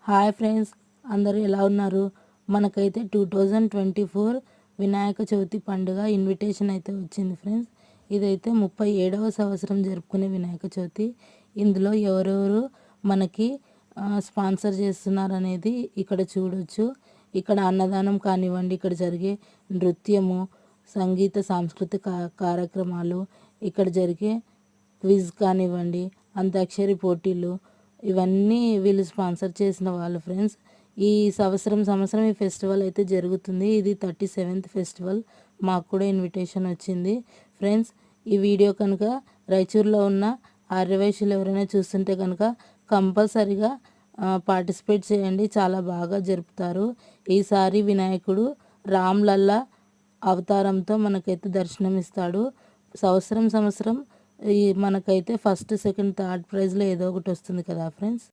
Hi friends, అందరూ ఎలా ఉన్నారు? మనకైతే 2024 వినాయక చవితి పండుగ ఇన్విటేషన్ అయితే వచ్చింది ఫ్రెండ్స్. ఇదైతే 37వ సంవత్సరం జరుపుకునే వినాయక చవితి. ఇందులో ఎవరెవరు మనకి స్పాన్సర్ చేస్తున్నారు అనేది ఇక్కడ చూడొచ్చు. ఇక్కడ అన్నదానం కానివ్వండి, ఇక్కడ జరిగే నృత్యము, సంగీత సాంస్కృతిక కార్యక్రమాలు, ఇక్కడ జరిగే క్విజ్ కానివ్వండి, అంత్యాక్షరి పోటీలు, ఇవన్నీ వీళ్ళు స్పాన్సర్ చేసిన వాళ్ళు ఫ్రెండ్స్. ఈ సంవత్సరం ఈ ఫెస్టివల్ అయితే జరుగుతుంది. ఇది 37th ఫెస్టివల్. మాకు కూడా ఇన్విటేషన్ వచ్చింది ఫ్రెండ్స్. ఈ వీడియో కనుక రాయచూరులో ఉన్న ఆర్యవైశ్యులు ఎవరైనా చూస్తుంటే కనుక కంపల్సరిగా పార్టిసిపేట్ చేయండి. చాలా బాగా జరుపుతారు. ఈసారి వినాయకుడు రామ్లల్లా అవతారంతో మనకైతే దర్శనం ఇస్తాడు. సంవత్సరం ఈ మనకైతే ఫస్ట్, సెకండ్, థర్డ్ ప్రైజ్లో ఏదో ఒకటి వస్తుంది కదా ఫ్రెండ్స్.